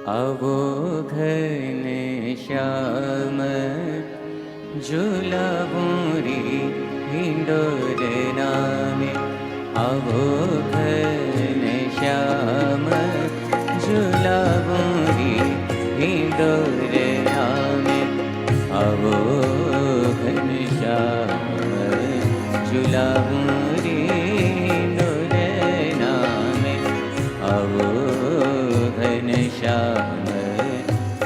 आवो घन श्याम झूलाबूरी हिंडोर नामे। आवो घन श्याम झूलाबूरी हिंडोर नामे। आवो घन श्याम झूलाबूरी हिंडोर नामे। आवो घन श्याम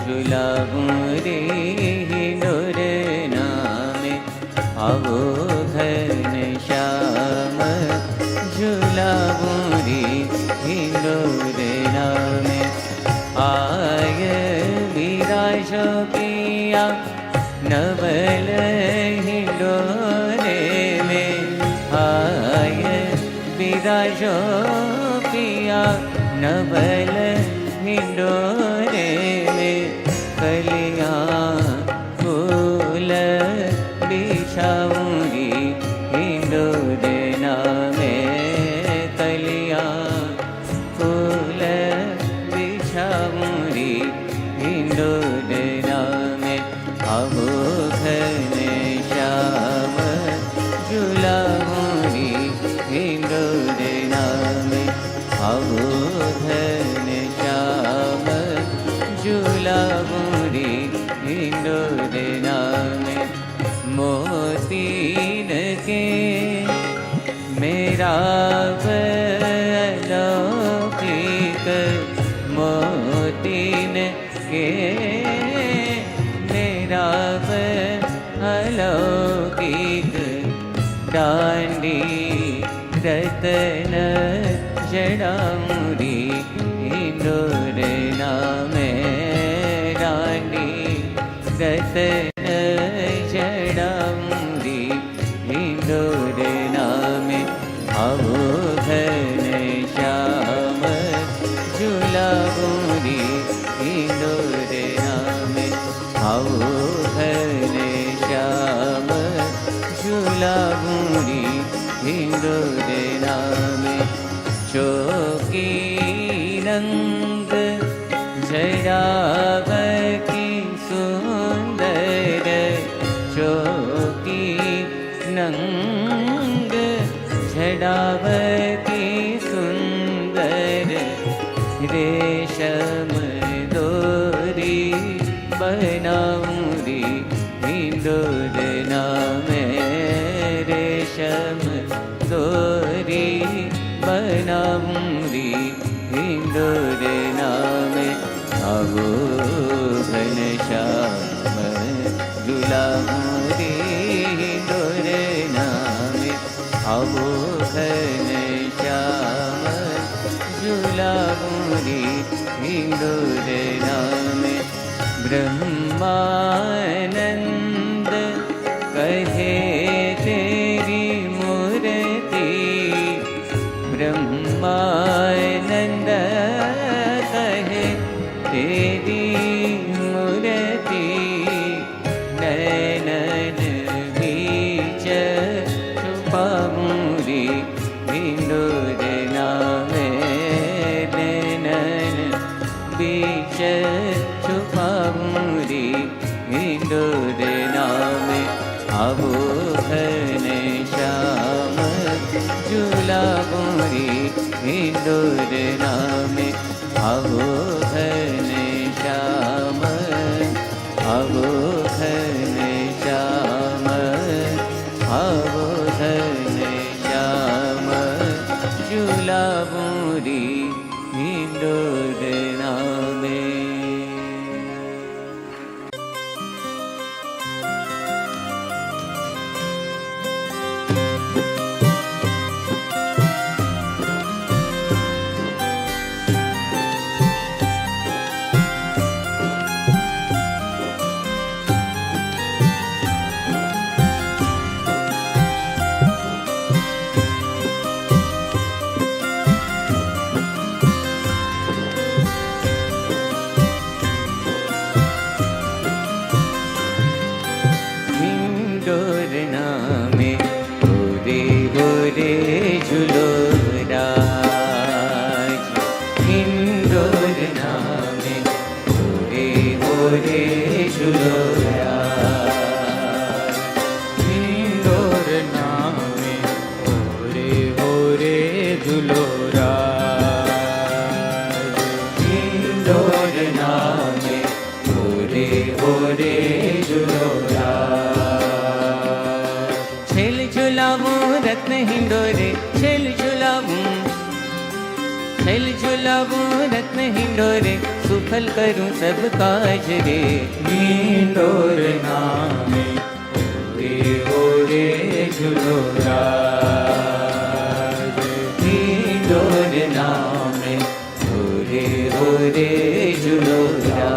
झूलाबूरी हिंडोर नामे। आवो घन श्याम झूलाबूरी हिंडोर नामे। आय विराजो पिया नवल हिंडोरे में। आय विराजो पिया नवल हिंडोरे में। कलिया फूल बिछाऊंगी हिंडोर नामे। कलिया फूल बिछाऊंगी हिंडोर नामे। आवो घन श्याम झूलाबूरी हिंडोर नामे। आवो घन श्याम झूलाबूरी हिंडोर नामे। मोतीन के मेरा अलौकिक। मोतीन के मेरा अलौकिक। डांडी रतन जड़ाऊरी हिंडोर नामे। डांडी रतन जड़ाऊरी हिंडोर नामे। आवो घन श्याम झूलाबूरी हिंडोर नामे। आवो घन श्याम झूलाबूरी हिंडोर नामे। चौकी रंग जड़ाव की सुंदर। चौकी नंग जड़ाव की सुंदर। रेशम डोरी बनाऊंगी हिंडोर नामे। रेशम डोरी बनाऊंगी हिंडोर नामे। आवो घन श्याम झूलाबूरी हिंडोर नामे। आवो घन श्याम झूलाबूरी हिंडोर नामे। ब्रह्मानंद कहे तेरी मूर्ति। ब्रह्मानंद कहे तेरी मूर्ति। नैनन बीच छुपाऊंगी हिंडोर नामे। नैनन बीच छुपाऊंगी हिंडोर नामे। आवो घन श्याम झूलाबूरी हिंडोर नामे। आवो घन श्याम। आवो घन श्याम। आवो घन श्याम झूलाबूरी हिंडोर नामे। झुलोरा छेल झुलाऊं रत्न हिंडोरे छेल झुलाऊं रत्न हिंडोरे सुफल करूं सब काज रे हिंडोर नामे रे हो रे झुलोरा हिंडोर नामे हो रे झुलोरा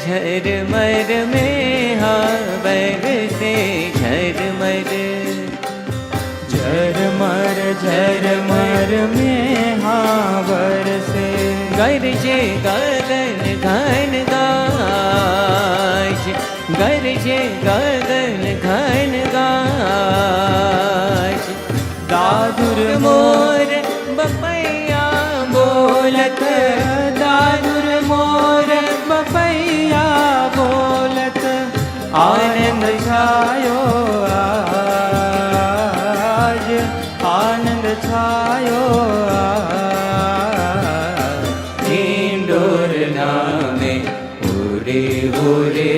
झरमर में हावर से झरमर में हावर से गरजे गगन घन गाज गरजे गगन घन गाज दादुर मोर बपैया बोलत दादुर मोर बपैया बोलत आनंद छायो आज आनंद छायो हिंडोर नामे होरे होरे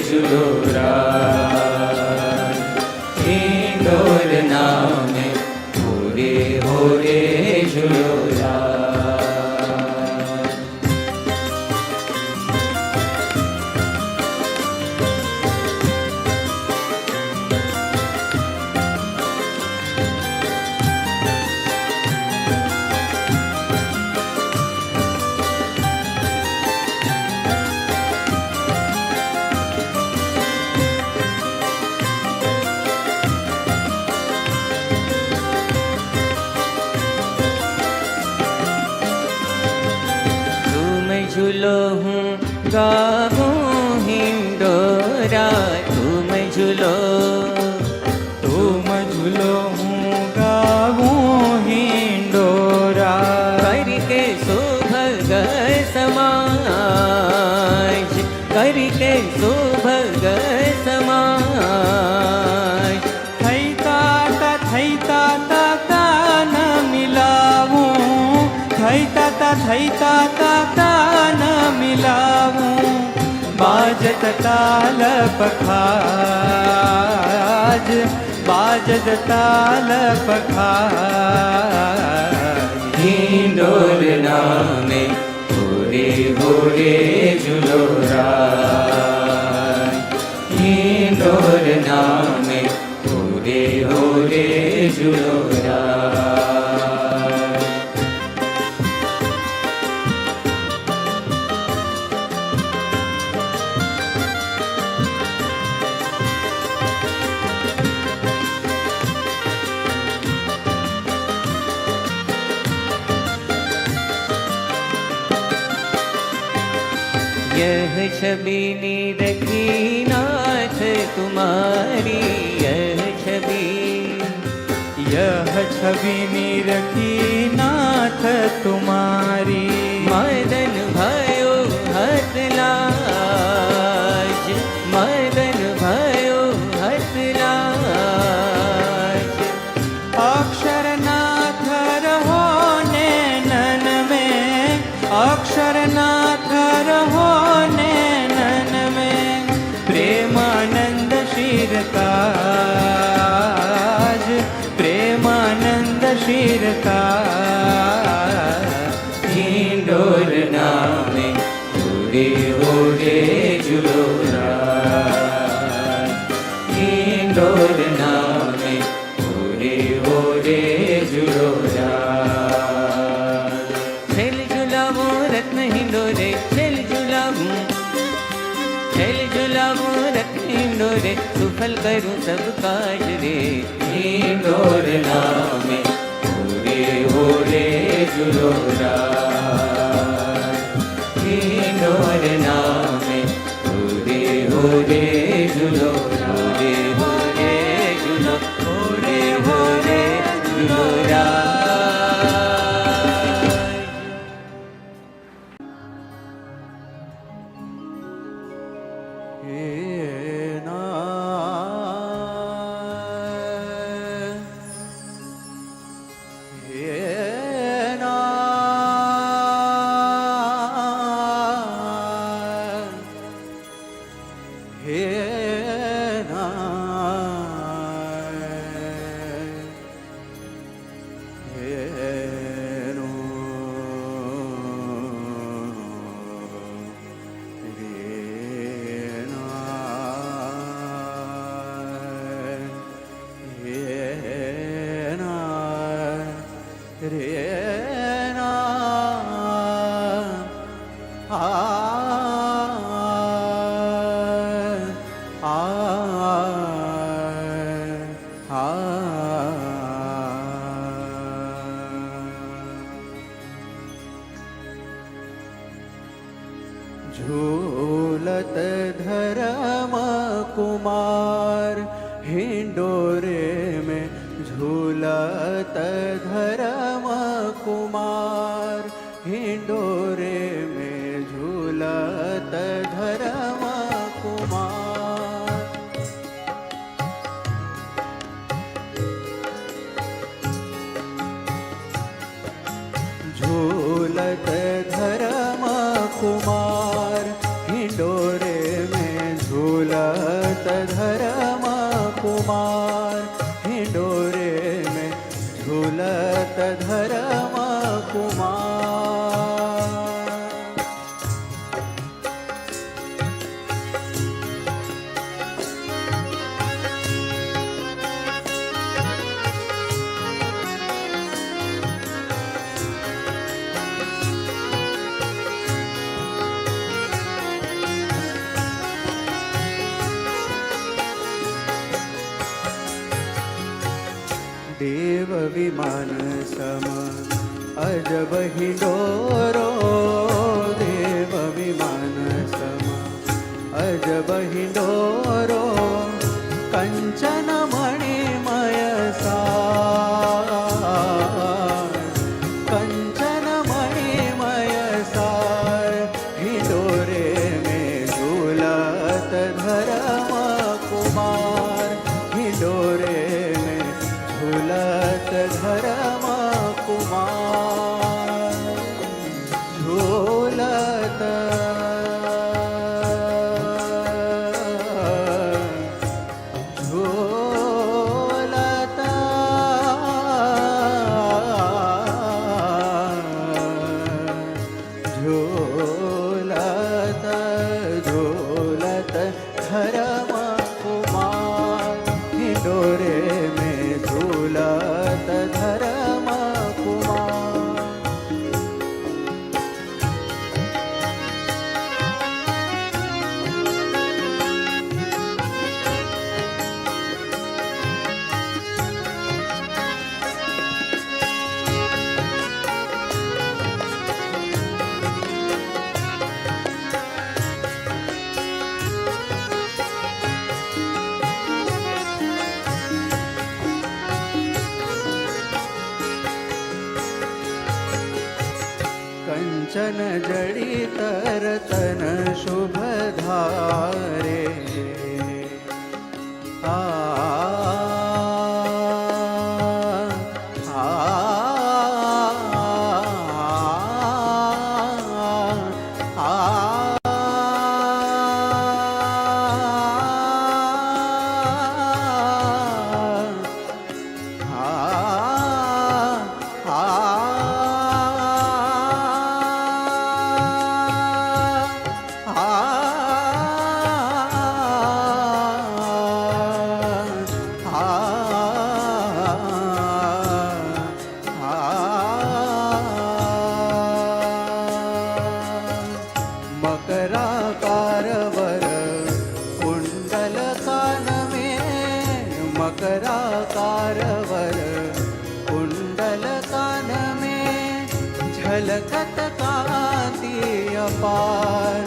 झुलोरा हिंडोर नामे होरे होरे झुलोरा झूलो हूँ गाऊं हिंडोरा तुम झूलो हूँ गाऊं हिंडोरा करके सुभग समाज करके सुभग समाज थैता न मिलाऊं थैता न मिलाऊं बाजत ताल पखाज बाजत ताल पखाज हिंडोर नामे होरे होरे झुलोरा हिंडोर नामे होरे होरे झुलोरा यह छवि निरखी नाथ तुम्हारी यह छवि निरखी नाथ तुम्हारी मदन भयो हत लाज मदन भयो हत लाज अक्षरनाथ रहो नैनन में अक्षरनाथ रहो नैनन में प्रेमानंद शिरताज प्रेमानंद शिरताज हिंडोर नामे होरे होरे झुलोरा हिंडोर नामे होरे होरे झुलोरा छेल झुलाऊं रत्न हिंडोरे छेल झुलाऊं रत्न हिंडोरे सुफल करूं सब काज रे हिंडोर नामे होरे होरे झुलोरा हिंडोर नामे होरे होरे झुलोरा होरे होरे झुलो होरे होरे झुलोरा रे ना आ आ आ झूलत धर्म कुमार हिंडोरे में झूलत धर्म कुमार हिंडोरे में झूलत धर्म कुमार झूलत धर्म कुमार हिंडोरे में झूलत धर्म कुमार हिंडोरे में झूलत धर्म कुमार देव विमान सम अजब हिंडोरो देव विमान सम अजब हिंडोरो कंचन मणिमय सार कंचन मणिमय सार हिंडोरे में झूलत धर्म कुमार हिंडोरे झूलत धर्म कुमार झूलत झूलत झूलत झूलत धर्म कुमार हिंडोरे में झूलत धर्म कुमार कंचन जड़ित रतन शुभ धारे आ आ आ मकराकार वर कुंडल कान में मकराकार वर कुंडल कान में झलकत कांति अपार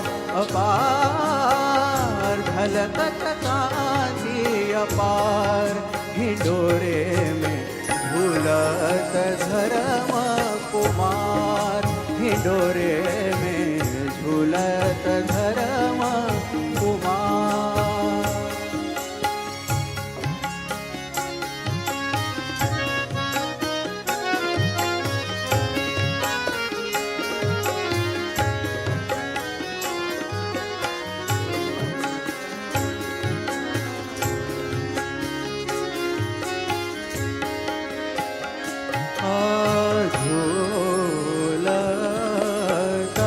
अपार झलकत कांति अपार हिंडोरे में झूलत धर्म कुमार हिंडोरे में झूलत धर्म कुमार झूलत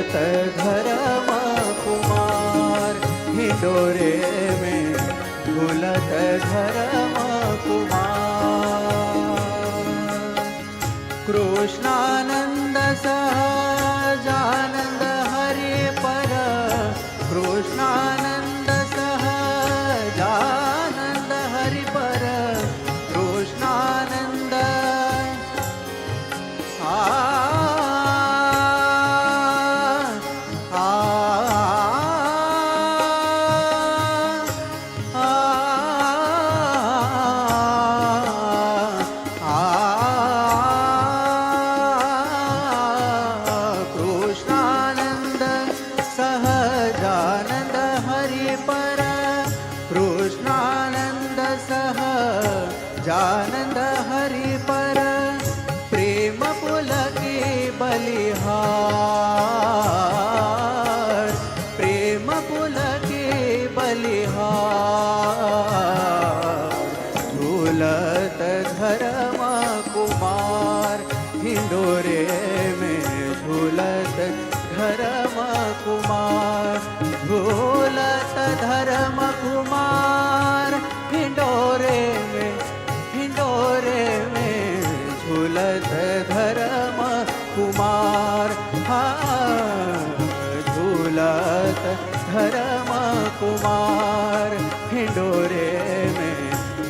धर्म कुमार, हिंडोरे में झूलत धर्म कुमार। कृष्णानंद सहजानंद हरि पर, कृष्णानंद सहजानंद हरि पर, कृष्णानंद कृष्णानंद सहजानंद हरि पर, कृष्णानंद सहजानंद हरि पर, प्रेम पुलके बलिहार, प्रेम पुलके बलिहार। झूलत धर्म कुमार, हिंडोरे में झूलत धर्म कुमार, झूलत धर्म कुमार, हिंडोरे में, हिंडोरे में झूलत धर्म कुमार। हाँ, झूलत धर्म कुमार, हिंडोरे में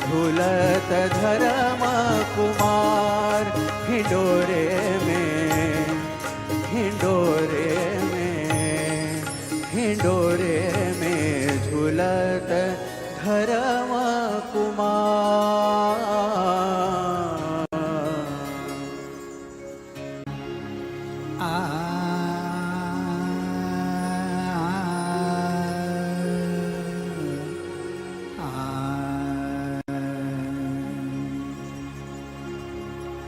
झूलत धर्म कुमार, हिंडोरे में, हिंडोरे में, हिंडोरे में झूलत धर्म Kumar.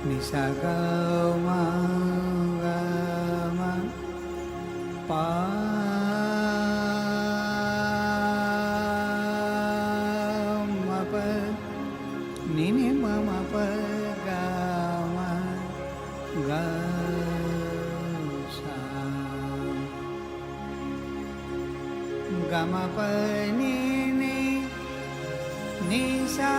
Nisa gama gama pa ma pa ni ni ma pa gama ga sa gama pa ni ni sa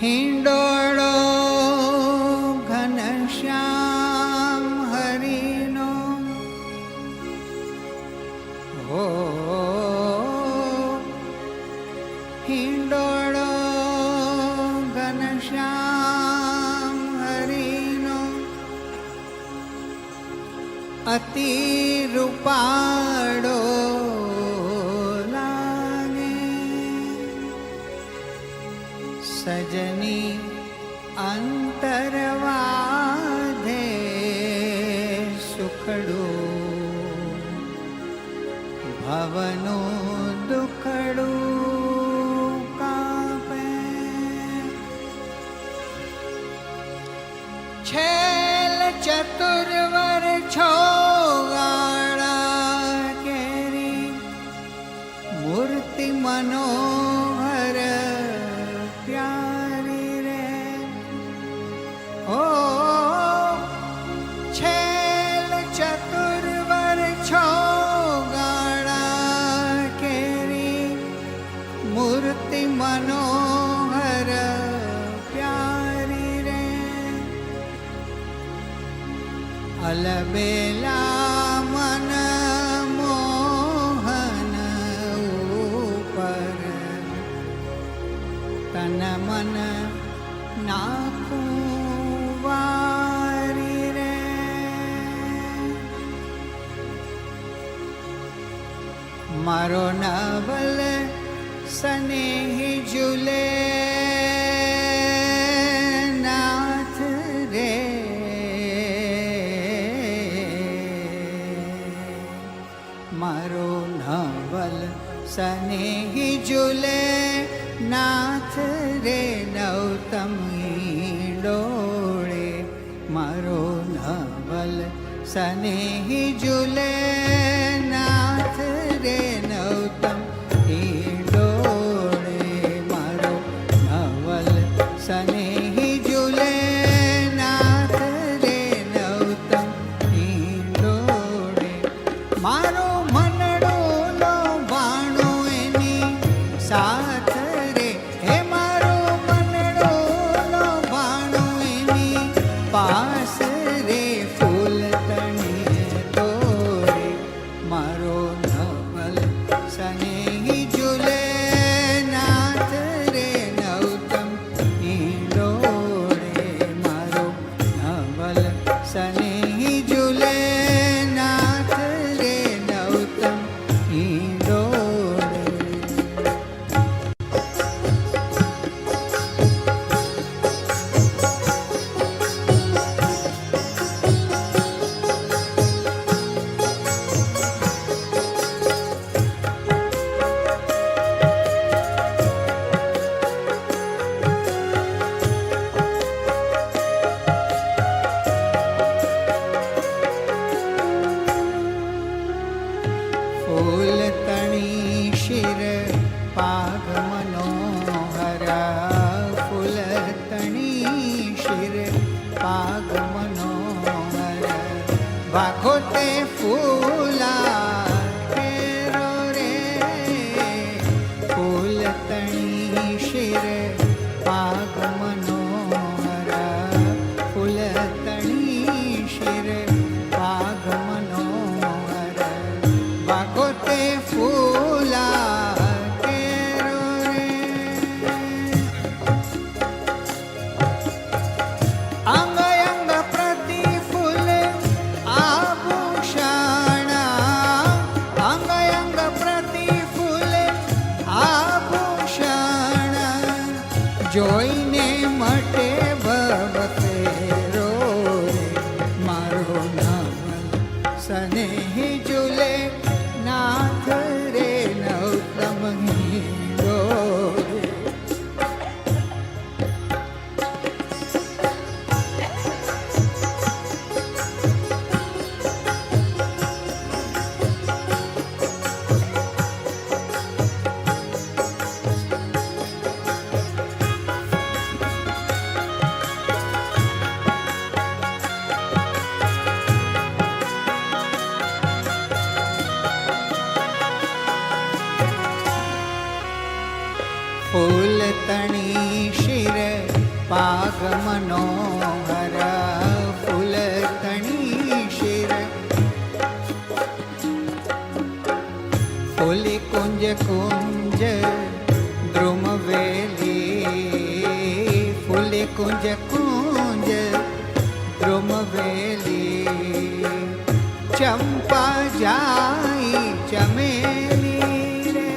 हिंडोळो Ghanshyam हरिनो हो, हिंडोळो घनश्याम हरिनो अति रूपाळो सजनी अंतरवाधे सुखड़ो भवनो दुखड़ो कापे छेल चतुर्वर छोगाड़ा केरी मूर्ति मनोहर प्यारी रे ओ छेल चतुर्वर छोगाड़ा केरी मूर्ति मनोहर प्यारी रे अलबेला मन मोहन ऊपर तन मन नाखूं वारी रे મારો નવલ સનેહી ઝૂલે નાથ રે. મારો નવલ સનેહી ઝૂલે નાથ રે નવતમ ડોળે. મારો નવલ સનેહી ઝૂલે નાથ રે નવતમ ડોળે. મારો નવલ સનેહી ઝૂલે નાથ રે નવતમ ડોળે. મારો મનડો લો ભાણો એની સાથ રે. હે મારો મનડો લો ભાણો એની પાસ રે. ફૂલ તણી તોરે. મારો નવલ સનેહી ઝૂલે નાથ રે નવતમ ડોળે. મારો નવલ સનેહી ઝૂલે નાથ રે નવતમ ડોળે. ફૂલ તણી શિર પાગ મનોહર. ફૂલ તણી શિર પાગ મનોહર. વાઘો તે ફૂલા કેરો રે. ફૂલ તણી શિર પાગ મનોહર. ફૂલ તણી શિર પાગ મનોહર. વાઘો તે ફૂલા કેરો રે. અંગ અંગ પ્રતિ ફૂલ આભૂષણ. અંગ અંગ પ્રતિ ફૂલ આભૂષણ. જોઈને મટે ભવતેરો રે. મારો નવલ સનેહી ઝૂલે નાથ રે નવતમ ડોળે. ફૂલ તણી શિર પાગ મનોહર. ફૂલ તણી શિર ફૂલી કુંજ કુંજ દ્રુમ વેલી. ફૂલી કુંજ કુંજ દ્રુમ વેલી. ચંપા જાય ચમેલી રે.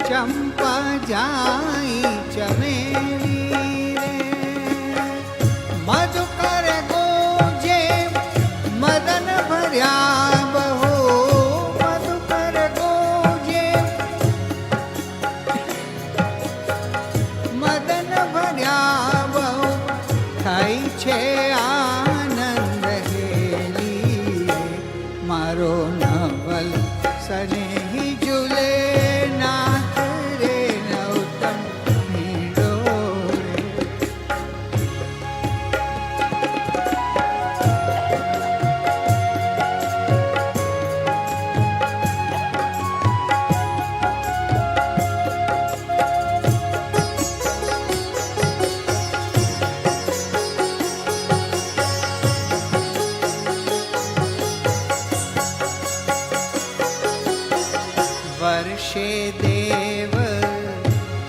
ચંપા જાય ચમેલી રે. મધુકર ગોજે મદન ભર્યા બહુ. મધુકર ગોજે મદન ભર્યા બહુ. થાય છે આનંદ હેલી. મારો નવલ સનેહી ઝૂલે નાથ રે નવતમ ડોળે. વર્ષે દેવ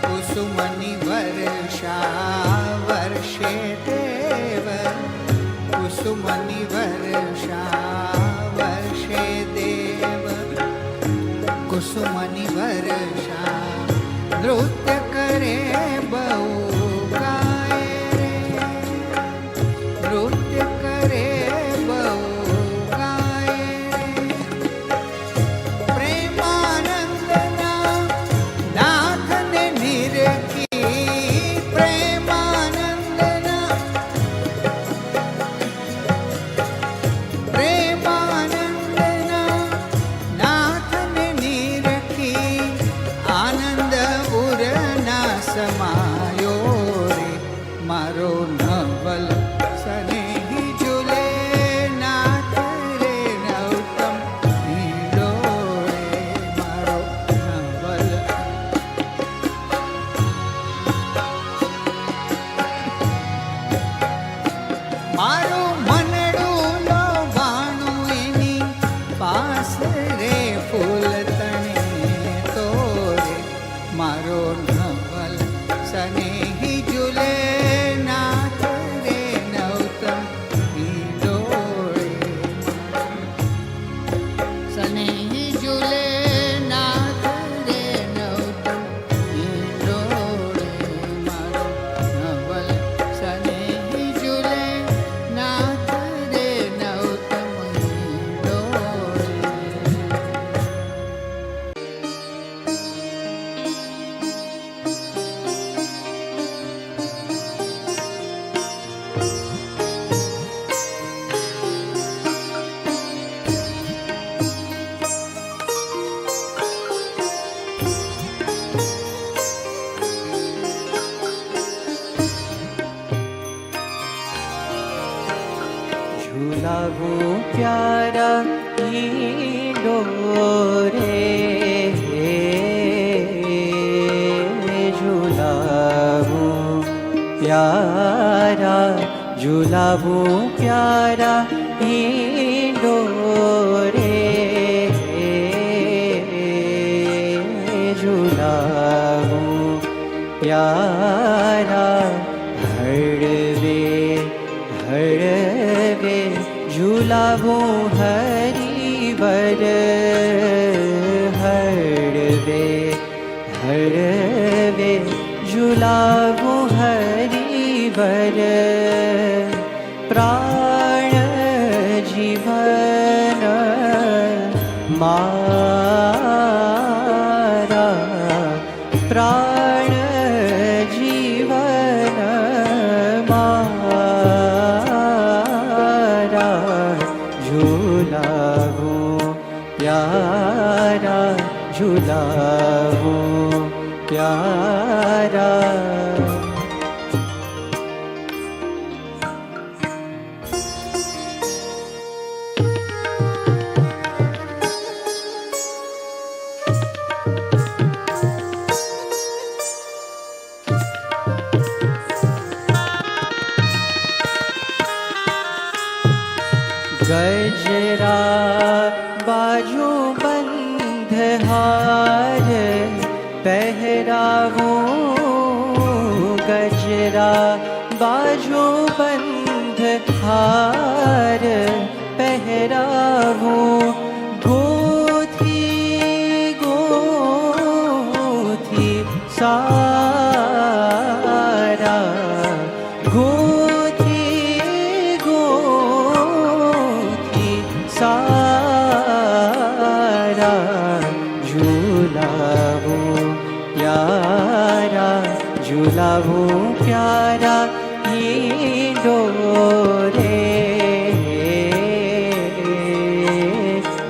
કુસુમની વર્ષા. વર્ષે દેવ કુસુમની વર્ષા. વર્ષે દેવ कुसुमनि वर्षा नृत्य करे बहु गाए रे नृत्य करे बहु गाए रे प्रेमानंदना नाथ ने निरखी प्रेमानंदना प्रेमानंदना नाथ ने निरखी आनंद उरना समायो रे मारो नवल सनेही झूले नाथ रे नौतम नीलो रे मारो नवल મારું મનડું લો બાણું એની પાસ રે ફૂલ તણે તો રે મારો નવલ સનેહી ઝૂલે નાથ રે નવતમ નીલો રે સનેહી ઝૂલે નાથ રે નવતમ નીલો રે મારો નવલ સનેહી ઝૂલે નાથ રે નવતમ નીલો રે झूलावो प्यारा ईंडो रे झूलावो प्यारा झूलावो प्यारा ईंडो रे झूलावो प्यारा हळवे हळवे झूलावो हरिवर हळवे हळवे झूलावो हरिवर प्राण जीवन मारा प्राण जीवन मारा झूलावो प्यारा झूलावो प्यारा गजरा बाजू बंध हार पहरावो गजरा बाजू बंध हार पहरावो गोथी गोथी सारा गोथी गोथी सारा झूलावो प्यारा झूलावो प्यारा ईंडो रे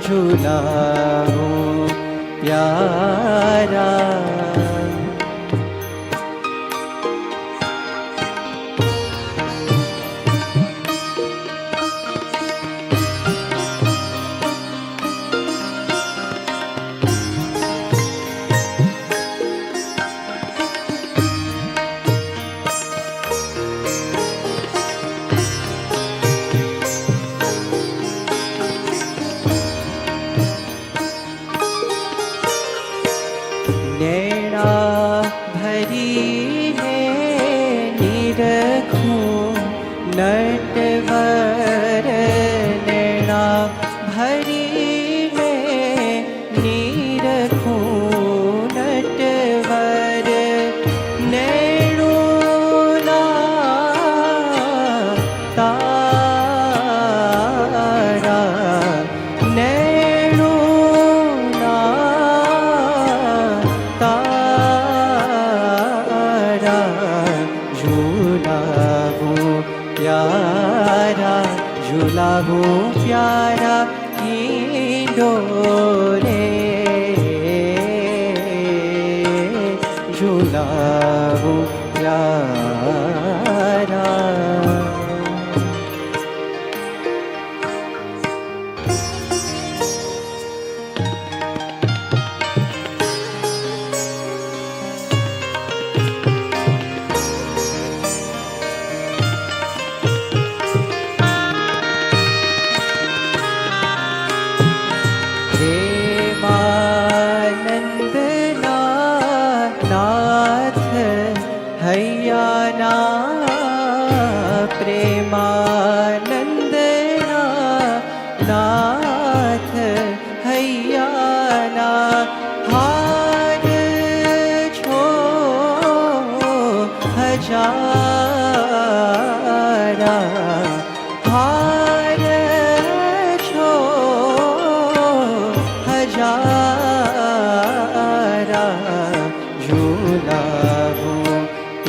झूलावो प्यारा नैना भरी है निरखूं नटवर नैना भरी है निरखूं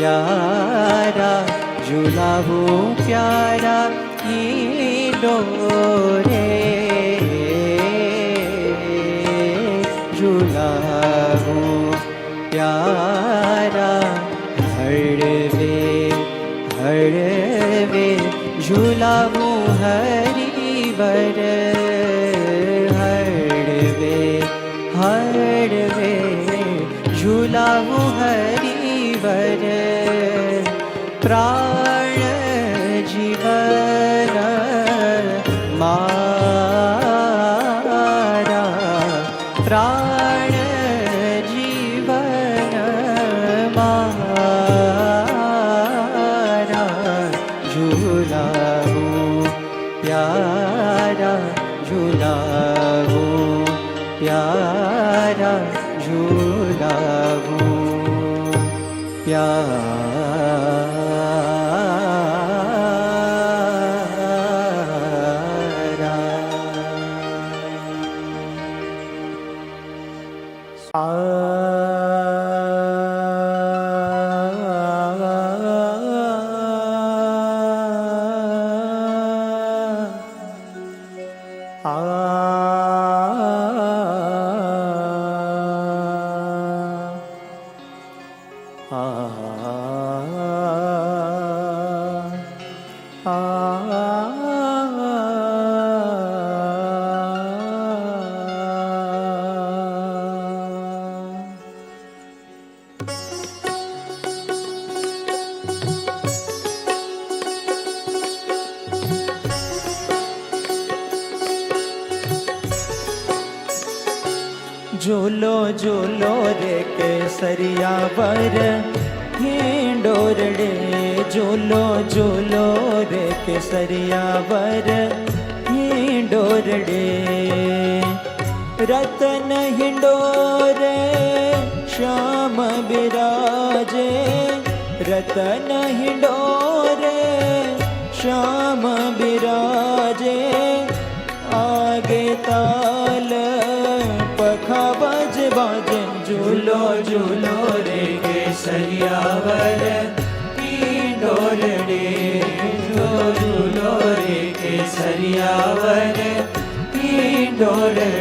प्यारा झूलावो प्यारा डोरे झूलावो प्यारा हरवे हरवे झूलावो हरिवर हरवे हरवे झूलावो हरिवर प्राण जीवन मारा प्राण जीवन मारा झूलावो प्यारा झूलावो प्यारा झूलावो प्यारा झूलो झूलो रे केसरिया वर हिंडोरड़े झूलो झूलो रे केसरिया वर हिंडोरड़े रतन हिंडोरे श्याम बिराजे रतन हिंडोरे श्याम बिराजे आगे ताल पखा बाज बाजे झूलो झूलो रे केसरिया वर डोरड़े झूलो झूलो रे केसरिया वर डोरड़े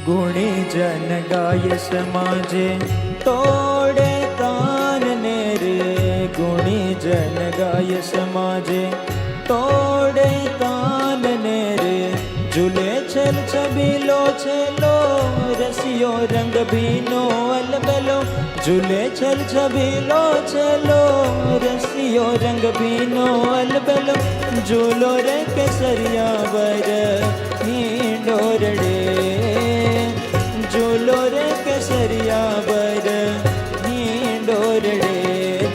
गुणी जन गाय समाजे तोड़े तान ने रे गुणी जन गाय समाजे तोड़े तान ने रे झूले छल छबीलो छलो रसियो रंग भीनो अलबलो झूले छल छबीलो छलो रसियो रंग भीनो अलबलो झूलो रे केसरिया वर हिंडोरड़े झूलो रे केसरिया वर हिंडोरड़े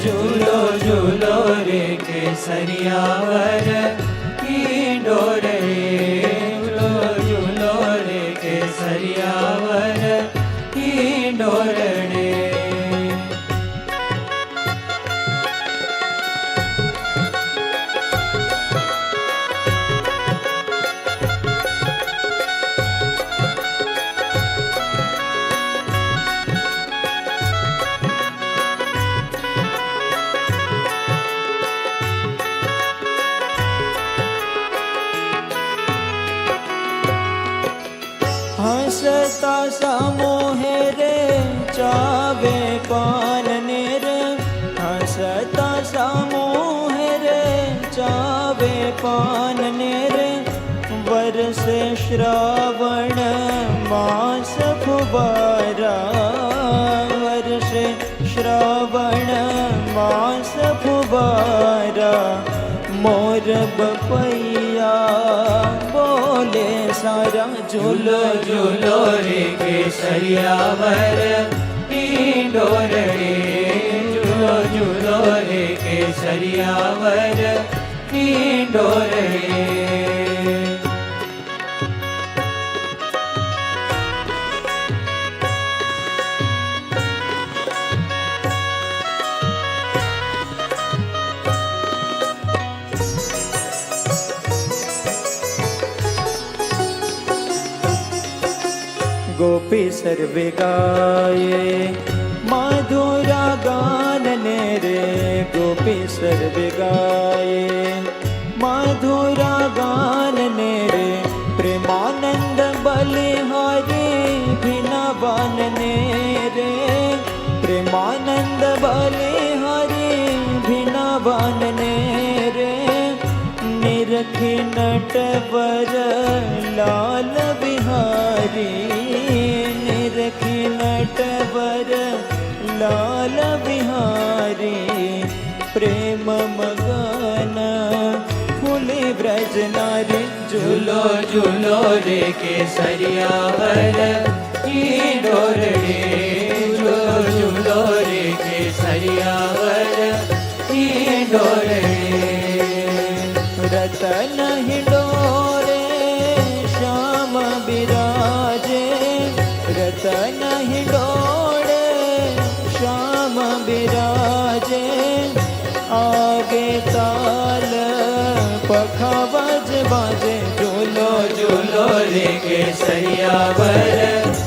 झूलो झूलो रे केसरिया वर डोरड़े झूलो झूलो रे केसरिया वर डोरड़े हंसता समूह रे चावे पान नेर हंसता समूह रे चावे पान नेर वर्षे श्रावण मास फुबारा वर्षे श्रावण मास फुबारा मोर बपैया बोले सारा झूलो झूलो रे केसरिया वर डोरड़े झूलो झूलो रे केसरिया वर डोरड़े गोपी सर्वे गाये मधुरा गान ने रे गोपी सर्वे गाये मधुरा गान ने रे प्रेमानंद बलिहारी भिनवान ने रे प्रेमानंद बलिहारी भिनवान ने रे निरखी नटवर लाल बिहारी निरखी नटवर लाल बिहारी प्रेम मगन फूले ब्रज नारी झूलो झूलो रे केसरिया वर की डोरड़े झूलो झूलो रे केसरिया वर की डोरड़े रतन हिडोरे श्याम बिराजे रतन हिडोरे श्याम बिराजे आगे ताल पखावज बाजे झूलो झूलो रे केसरिया वर